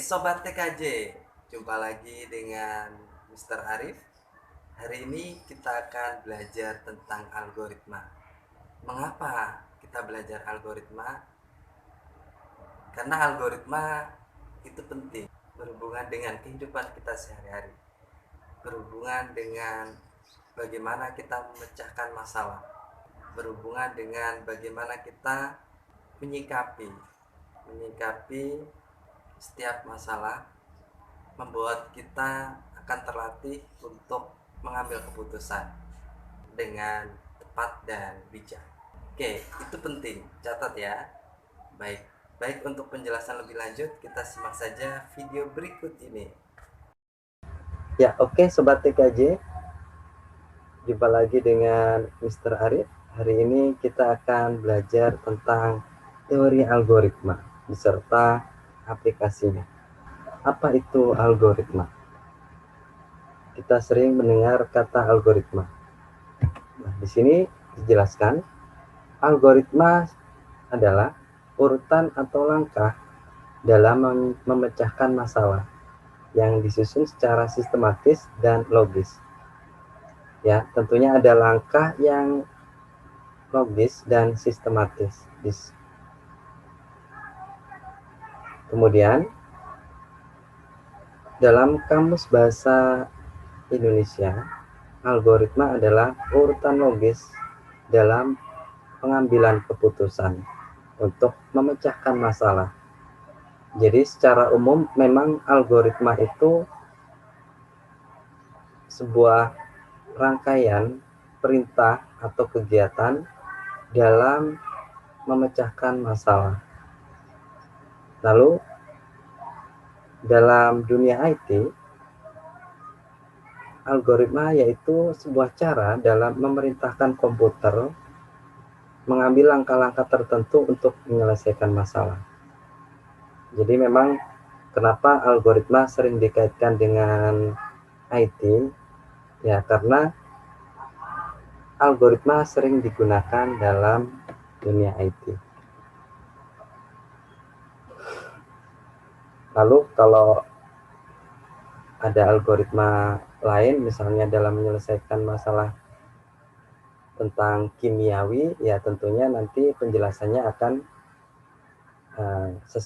Sobat TKJ, jumpa lagi dengan Mr. Arif. Hari ini kita akan belajar tentang algoritma. Mengapa kita belajar algoritma? Karena algoritma itu penting, berhubungan dengan kehidupan kita sehari-hari, berhubungan dengan bagaimana kita memecahkan masalah, berhubungan dengan bagaimana kita menyikapi setiap masalah, membuat kita akan terlatih untuk mengambil keputusan dengan tepat dan bijak. Oke, itu penting, catat ya. Baik untuk penjelasan lebih lanjut, kita simak saja video berikut ini. Ya, oke Sobat TKJ, jumpa lagi dengan Mr. Arif. Hari ini kita akan belajar tentang teori algoritma beserta aplikasinya. Apa itu algoritma? Kita sering mendengar kata algoritma. Nah, di sini dijelaskan, algoritma adalah urutan atau langkah dalam memecahkan masalah yang disusun secara sistematis dan logis. Ya, tentunya ada langkah yang logis dan sistematis. Kemudian, dalam Kamus Bahasa Indonesia, algoritma adalah urutan logis dalam pengambilan keputusan untuk memecahkan masalah. Jadi secara umum memang algoritma itu sebuah rangkaian perintah atau kegiatan dalam memecahkan masalah. Lalu dalam dunia IT, algoritma yaitu sebuah cara dalam memerintahkan komputer mengambil langkah-langkah tertentu untuk menyelesaikan masalah. Jadi memang kenapa algoritma sering dikaitkan dengan IT, ya karena algoritma sering digunakan dalam dunia IT. Lalu kalau ada algoritma lain, misalnya dalam menyelesaikan masalah tentang kimiawi, ya tentunya nanti penjelasannya akan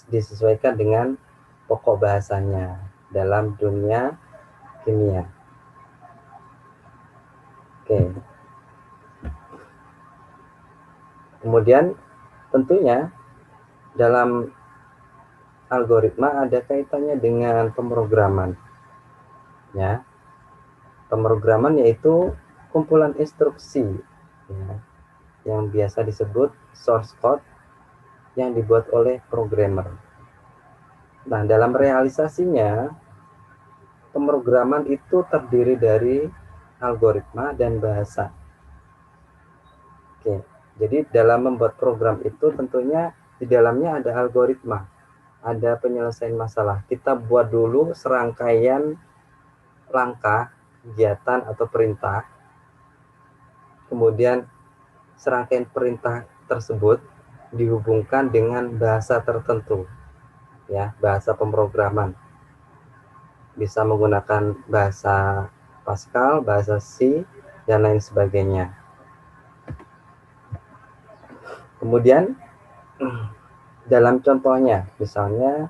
disesuaikan dengan pokok bahasanya dalam dunia kimia. Oke. Kemudian tentunya dalam algoritma ada kaitannya dengan pemrograman. Ya. Pemrograman yaitu kumpulan instruksi, ya, yang biasa disebut source code yang dibuat oleh programmer. Nah, dalam realisasinya, pemrograman itu terdiri dari algoritma dan bahasa. Oke, jadi dalam membuat program itu tentunya di dalamnya ada algoritma, ada penyelesaian masalah. Kita buat dulu serangkaian langkah, kegiatan atau perintah. Kemudian serangkaian perintah tersebut dihubungkan dengan bahasa tertentu, ya, bahasa pemrograman. Bisa menggunakan bahasa Pascal, bahasa C, dan lain sebagainya. Kemudian dalam contohnya, misalnya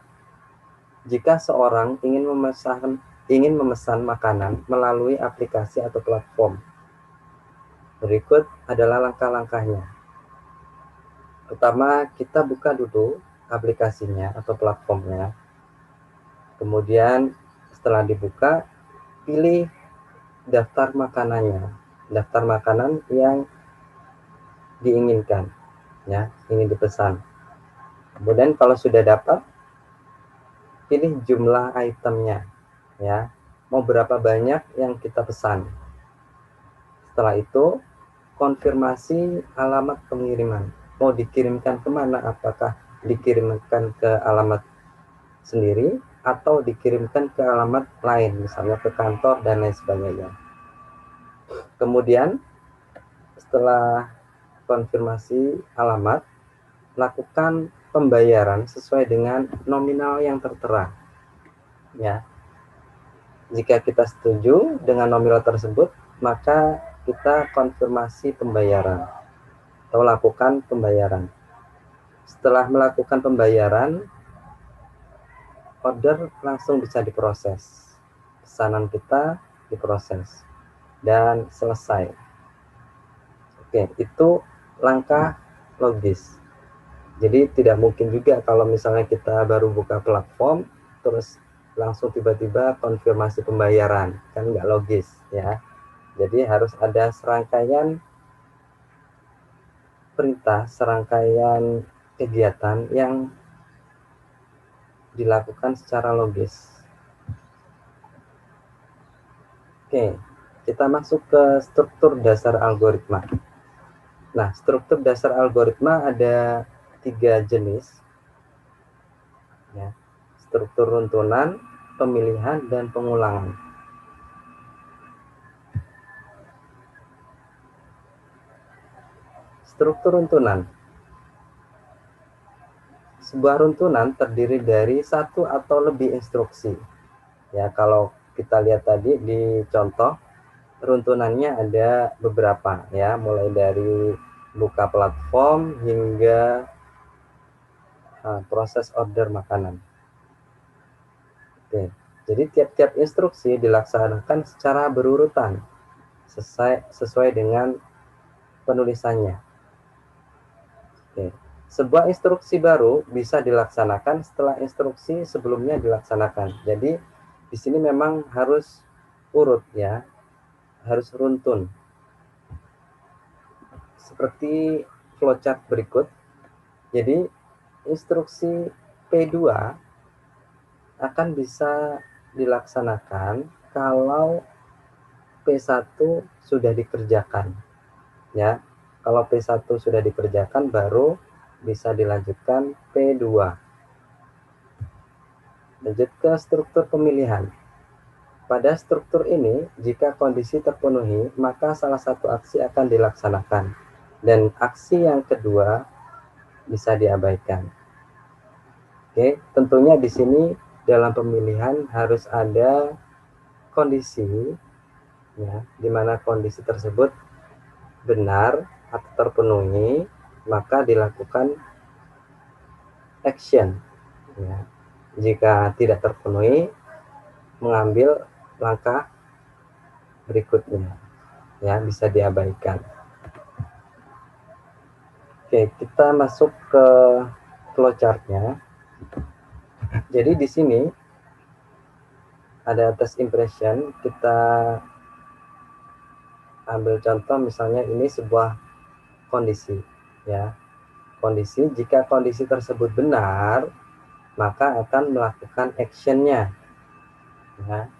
jika seorang ingin memesan makanan melalui aplikasi atau platform, berikut adalah langkah-langkahnya. Pertama, kita buka dulu aplikasinya atau platformnya. Kemudian setelah dibuka, pilih daftar makanannya, daftar makanan yang diinginkan, ya, ingin dipesan. Kemudian kalau sudah dapat, pilih jumlah itemnya, ya, mau berapa banyak yang kita pesan. Setelah itu, konfirmasi alamat pengiriman. Mau dikirimkan kemana? Apakah dikirimkan ke alamat sendiri atau dikirimkan ke alamat lain, misalnya ke kantor dan lain sebagainya. Kemudian setelah konfirmasi alamat, lakukan pembayaran sesuai dengan nominal yang tertera. ya. Jika kita setuju dengan nominal tersebut, maka kita konfirmasi pembayaran atau lakukan pembayaran. Setelah melakukan pembayaran, order langsung bisa diproses. Pesanan kita diproses dan selesai. Oke, itu langkah logis. Jadi tidak mungkin juga kalau misalnya kita baru buka platform terus langsung tiba-tiba konfirmasi pembayaran, kan nggak logis ya. Jadi harus ada serangkaian perintah, serangkaian kegiatan yang dilakukan secara logis. Oke, kita masuk ke struktur dasar algoritma. Nah, struktur dasar algoritma ada 3 jenis, ya. Struktur runtunan, pemilihan, dan pengulangan. Struktur runtunan. Sebuah runtunan terdiri dari satu atau lebih instruksi. Ya, kalau kita lihat tadi di contoh, runtunannya ada beberapa ya, mulai dari buka platform hingga proses order makanan. Oke, jadi tiap-tiap instruksi dilaksanakan secara berurutan sesuai dengan penulisannya. Oke. Sebuah instruksi baru bisa dilaksanakan setelah instruksi sebelumnya dilaksanakan. Jadi di sini memang harus urut ya, harus runtun. Seperti flowchart berikut. Jadi instruksi P2 akan bisa dilaksanakan kalau P1 sudah dikerjakan. Ya, kalau P1 sudah dikerjakan baru bisa dilanjutkan P2. Lanjut ke struktur pemilihan. Pada struktur ini, jika kondisi terpenuhi, maka salah satu aksi akan dilaksanakan, dan aksi yang kedua bisa diabaikan. Oke, tentunya di sini dalam pemilihan harus ada kondisi, ya, di mana kondisi tersebut benar atau terpenuhi, maka dilakukan action. Ya. Jika tidak terpenuhi, mengambil langkah berikutnya, ya, bisa diabaikan. Oke, kita masuk ke flowchartnya. Jadi di sini ada test impression. Kita ambil contoh, misalnya ini sebuah kondisi, ya. Kondisi, jika kondisi tersebut benar, maka akan melakukan actionnya. Ya.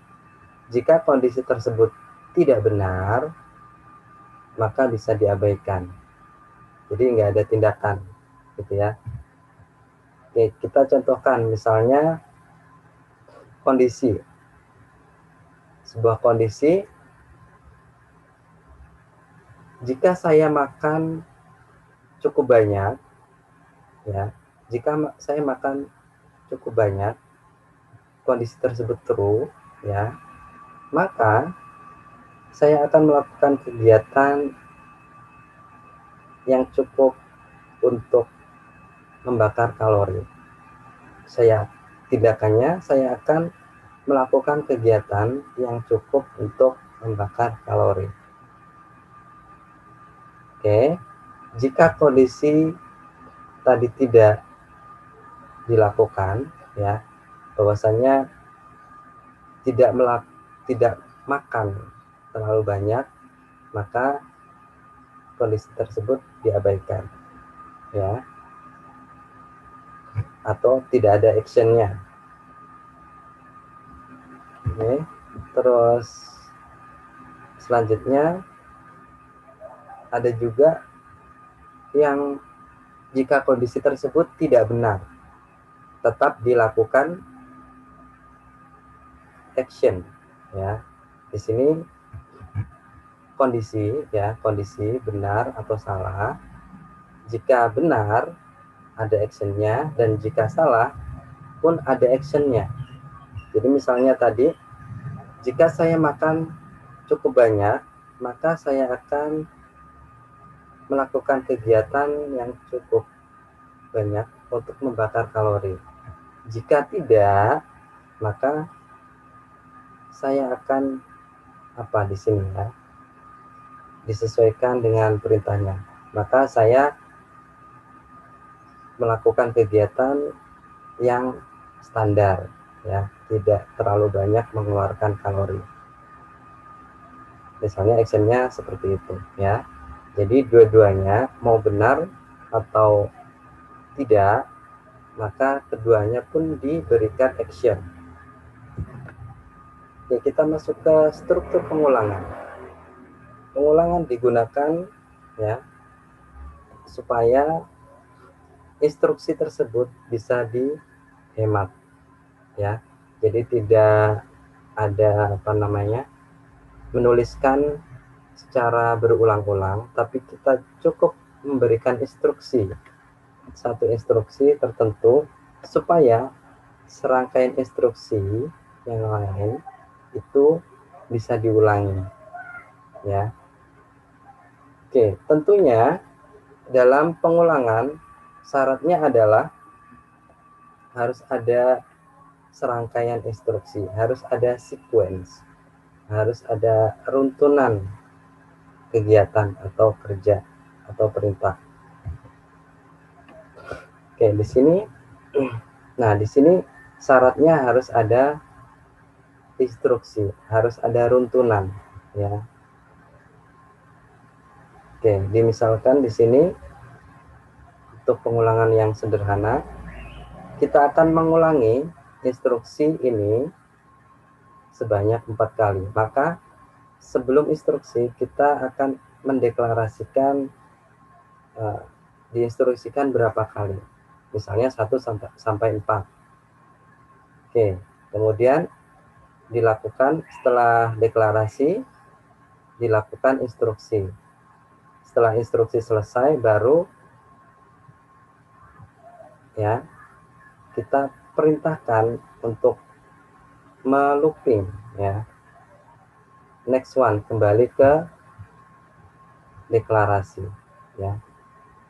Jika kondisi tersebut tidak benar, maka bisa diabaikan. Jadi nggak ada tindakan, gitu ya. Oke, kita contohkan misalnya kondisi. Sebuah kondisi, jika saya makan cukup banyak, ya, jika saya makan cukup banyak, kondisi tersebut true, ya, maka saya akan melakukan kegiatan yang cukup untuk membakar kalori. Tindakannya saya akan melakukan kegiatan yang cukup untuk membakar kalori. Oke, jika kondisi tadi tidak dilakukan, ya, bahwasanya tidak makan terlalu banyak, maka kondisi tersebut diabaikan, ya, atau tidak ada actionnya. Oke, terus selanjutnya ada juga yang jika kondisi tersebut tidak benar, tetap dilakukan action, ya. Di sini kondisi, ya, kondisi benar atau salah. Jika benar ada actionnya, dan jika salah pun ada actionnya. Jadi misalnya tadi, jika saya makan cukup banyak, maka saya akan melakukan kegiatan yang cukup banyak untuk membakar kalori. Jika tidak, maka saya akan apa di sini ya? Disesuaikan dengan perintahnya. Maka saya melakukan kegiatan yang standar ya, tidak terlalu banyak mengeluarkan kalori. Misalnya actionnya seperti itu ya. Jadi dua-duanya mau benar atau tidak, maka keduanya pun diberikan action. Oke, kita masuk ke struktur pengulangan. Pengulangan digunakan ya supaya instruksi tersebut bisa dihemat ya. Jadi tidak ada apa namanya menuliskan secara berulang-ulang, tapi kita cukup memberikan instruksi, satu instruksi tertentu supaya serangkaian instruksi yang lain itu bisa diulangi ya. Oke, tentunya dalam pengulangan syaratnya adalah harus ada serangkaian instruksi, harus ada sequence, harus ada runtunan kegiatan atau kerja atau perintah. Oke, di sini nah di sini syaratnya harus ada instruksi, harus ada runtunan ya. Oke, dimisalkan di sini untuk pengulangan yang sederhana, kita akan mengulangi instruksi ini sebanyak 4 kali. Maka sebelum instruksi kita akan mendeklarasikan diinstruksikan berapa kali. Misalnya 1 sampai 4. Oke, kemudian dilakukan setelah deklarasi, dilakukan instruksi. Setelah instruksi selesai baru ya kita perintahkan untuk melooping ya. Next one, kembali ke deklarasi ya.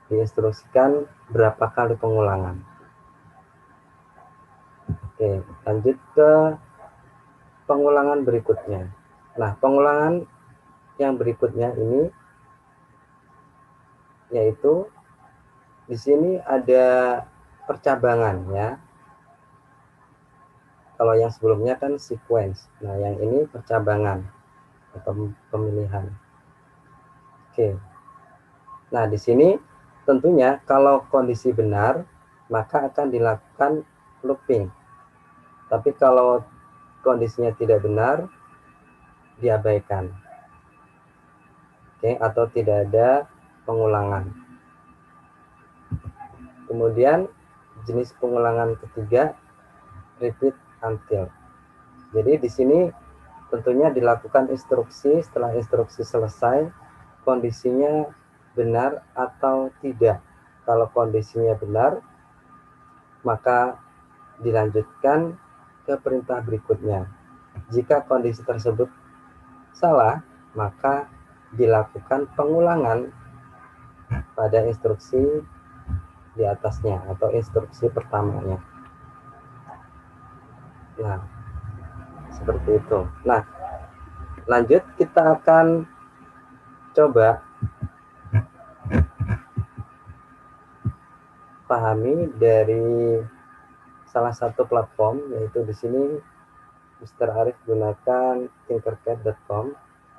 Diinstruksikan berapa kali pengulangan. Oke, lanjut ke pengulangan berikutnya. Nah, pengulangan yang berikutnya ini yaitu di sini ada percabangan ya. Kalau yang sebelumnya kan sequence. Nah, yang ini percabangan atau pemilihan. Oke. Nah, di sini tentunya kalau kondisi benar, maka akan dilakukan looping. Tapi kalau kondisinya tidak benar, diabaikan. Oke, atau tidak ada pengulangan. Kemudian jenis pengulangan ketiga, repeat until. Jadi di sini tentunya dilakukan instruksi, setelah instruksi selesai, kondisinya benar atau tidak. Kalau kondisinya benar, maka dilanjutkan ke perintah berikutnya. Jika kondisi tersebut salah, maka dilakukan pengulangan pada instruksi di atasnya atau instruksi pertamanya. Nah, seperti itu. Nah, lanjut kita akan coba pahami dari salah satu platform, yaitu di sini Mr. Arif gunakan tinkercad.com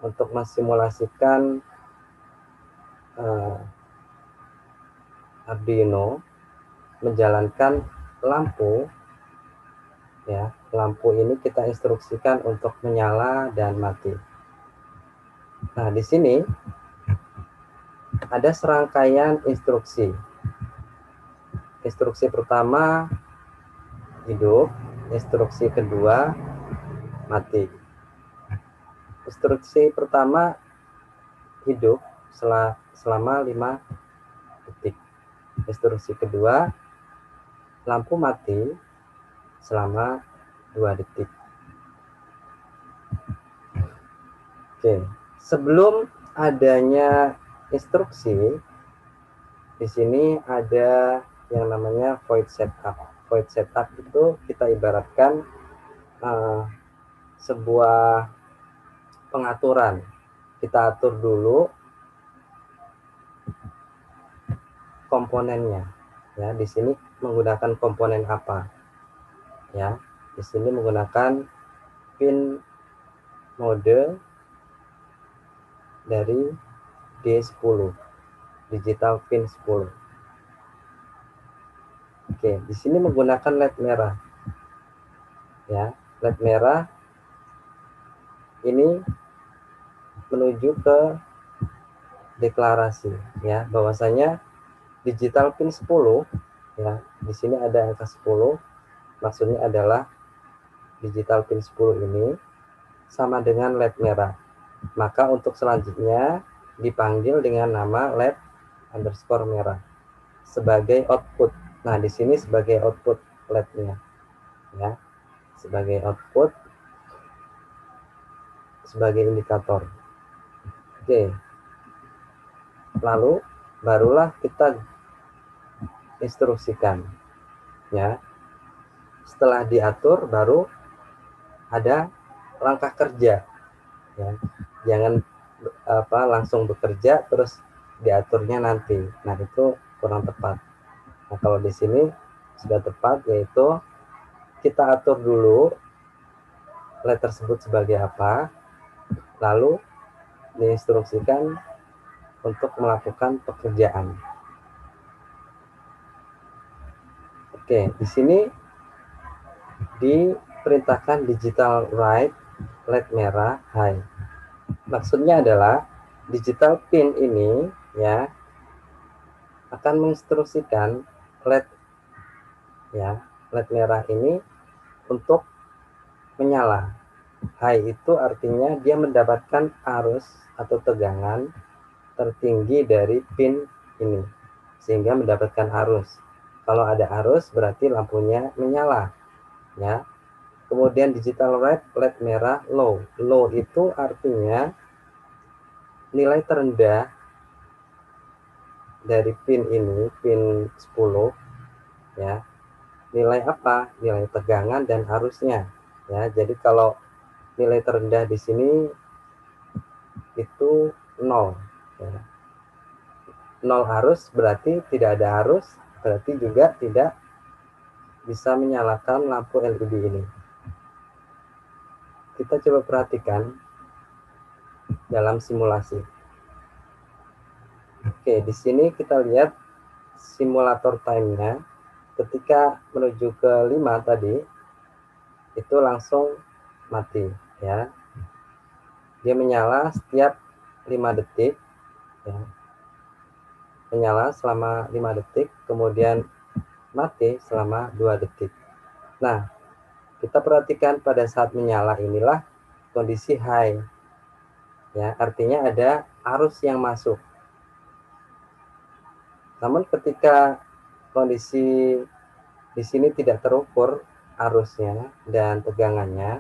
untuk mensimulasikan Arduino menjalankan lampu ya. Lampu ini kita instruksikan untuk menyala dan mati. Nah, di sini ada serangkaian instruksi. Instruksi pertama hidup, instruksi kedua mati. Instruksi pertama hidup selama 5 detik. Instruksi kedua lampu mati selama 2 detik. Oke, sebelum adanya instruksi, di sini ada yang namanya void setup. Void setup itu kita ibaratkan sebuah pengaturan. Kita atur dulu komponennya. Ya, di sini menggunakan komponen apa? Ya, di sini menggunakan pin mode dari D10, digital pin 10. Oke, di sini menggunakan LED merah. Ya, LED merah ini menuju ke deklarasi, ya, bahwasanya digital pin 10, ya, di sini ada angka 10, maksudnya adalah digital pin 10 ini sama dengan LED merah. Maka untuk selanjutnya dipanggil dengan nama LED underscore merah sebagai output. Nah, di sini sebagai output LED-nya, ya, sebagai output, sebagai indikator. Oke, lalu barulah kita instruksikan, ya. Setelah diatur baru ada langkah kerja, ya. Jangan langsung bekerja terus diaturnya nanti. Nah, itu kurang tepat. Nah, kalau di sini sudah tepat, yaitu kita atur dulu LED tersebut sebagai apa, lalu diinstruksikan untuk melakukan pekerjaan. Oke, di sini diperintahkan digital write LED merah high. Maksudnya adalah digital pin ini, ya, akan menginstruksikan LED, ya, LED merah ini untuk menyala. High itu artinya dia mendapatkan arus atau tegangan tertinggi dari pin ini sehingga mendapatkan arus. Kalau ada arus berarti lampunya menyala, ya. Kemudian digital red, LED merah low. Low itu artinya nilai terendah dari pin ini, pin 10, ya. Nilai apa? Nilai tegangan dan arusnya, ya. Jadi kalau nilai terendah di sini itu 0, ya. 0 arus berarti tidak ada arus, berarti juga tidak bisa menyalakan lampu LED ini. Kita coba perhatikan dalam simulasi. Oke, di sini kita lihat simulator time-nya. Ketika menuju ke 5 tadi, itu langsung mati, ya. Dia menyala setiap 5 detik, ya. Menyala selama 5 detik, kemudian mati selama 2 detik. Nah, kita perhatikan pada saat menyala inilah kondisi high, ya, artinya ada arus yang masuk. Namun ketika kondisi di sini tidak terukur arusnya dan tegangannya,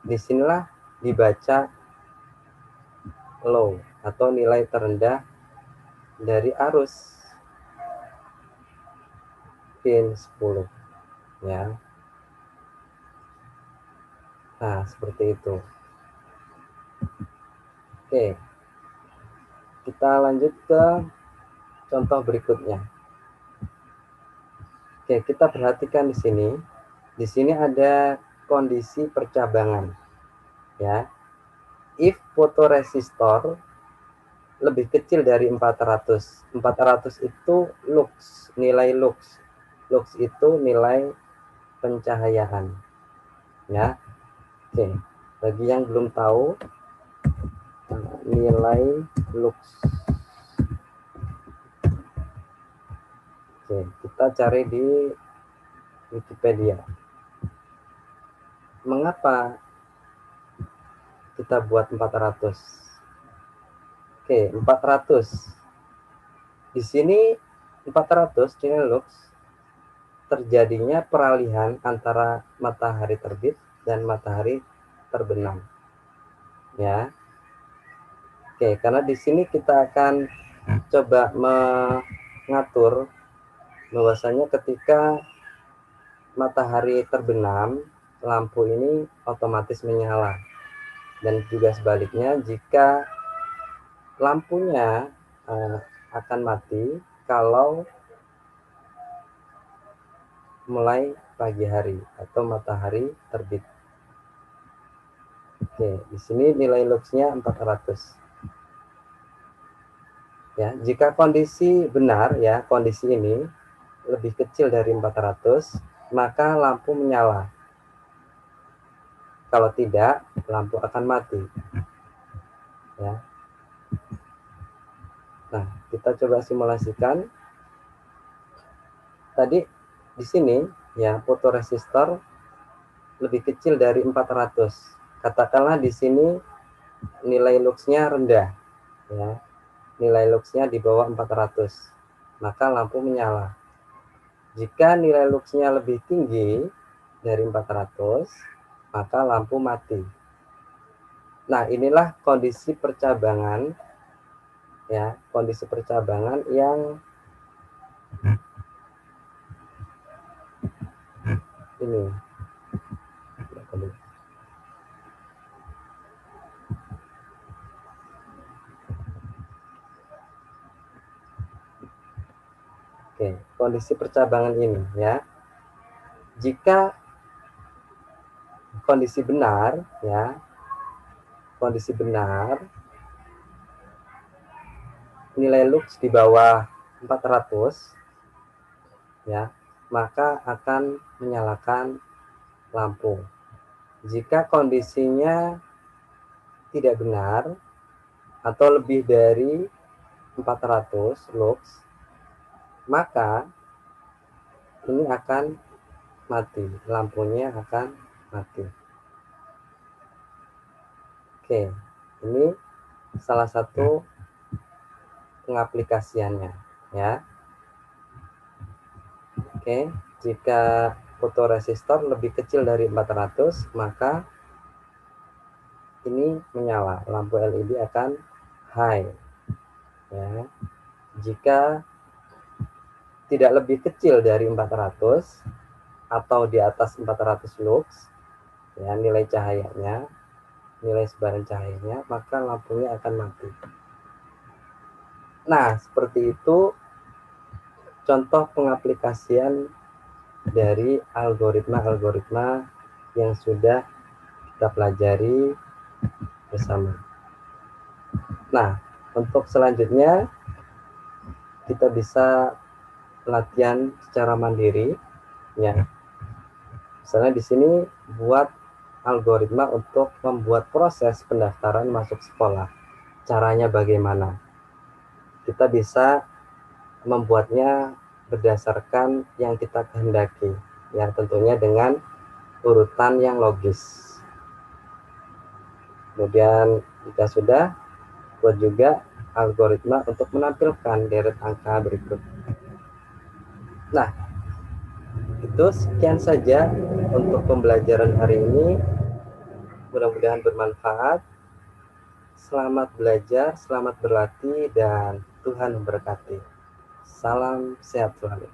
disinilah dibaca low atau nilai terendah dari arus pin 10, ya. Nah, seperti itu. Oke, kita lanjut ke contoh berikutnya. Oke, kita perhatikan di sini. Di sini ada kondisi percabangan, ya. If fotoresistor lebih kecil dari 400. 400 itu lux, nilai lux. Lux itu nilai pencahayaan, ya. Oke, bagi yang belum tahu nilai lux. Oke, kita cari di Wikipedia. Mengapa kita buat 400? Oke, 400. Di sini 400 nilai lux terjadinya peralihan antara matahari terbit dan matahari terbenam. Ya. Oke, karena di sini kita akan coba mengatur bahwasanya ketika matahari terbenam, lampu ini otomatis menyala. Dan juga sebaliknya, jika lampunya akan mati kalau mulai pagi hari atau matahari terbit. Oke, di sini nilai luxnya 400. Ya, jika kondisi benar ya, kondisi ini lebih kecil dari 400, maka lampu menyala. Kalau tidak, lampu akan mati. Ya. Nah, kita coba simulasikan. Tadi di sini ya, fotoresistor lebih kecil dari 400. Katakanlah di sini nilai luxnya rendah ya. Nilai luxnya di bawah 400. Maka lampu menyala. Jika nilai luxnya lebih tinggi dari 400, maka lampu mati. Nah, inilah kondisi percabangan ya, kondisi percabangan yang ini. Oke, kondisi percabangan ini ya. Jika kondisi benar ya, kondisi benar nilai lux di bawah 400 ya, maka akan menyalakan lampu. Jika kondisinya tidak benar atau lebih dari 400 lux, maka ini akan mati, lampunya akan mati. Oke, ini salah satu pengaplikasiannya ya. Oke, jika fotoresistor lebih kecil dari 400, maka ini menyala, lampu LED akan high ya. Jika tidak lebih kecil dari 400 atau di atas 400 lux ya, nilai cahayanya, nilai sebaran cahayanya, maka lampunya akan mati. Nah, seperti itu contoh pengaplikasian dari algoritma-algoritma yang sudah kita pelajari bersama. Nah, untuk selanjutnya kita bisa latihan secara mandiri ya. Misalnya di sini buat algoritma untuk membuat proses pendaftaran masuk sekolah. Caranya bagaimana? Kita bisa membuatnya berdasarkan yang kita kehendaki, ya tentunya dengan urutan yang logis. Kemudian jika sudah, buat juga algoritma untuk menampilkan deret angka berikut. Nah, itu sekian saja untuk pembelajaran hari ini. Mudah-mudahan bermanfaat. Selamat belajar, selamat berlatih, dan Tuhan memberkati. Salam sehat selalu.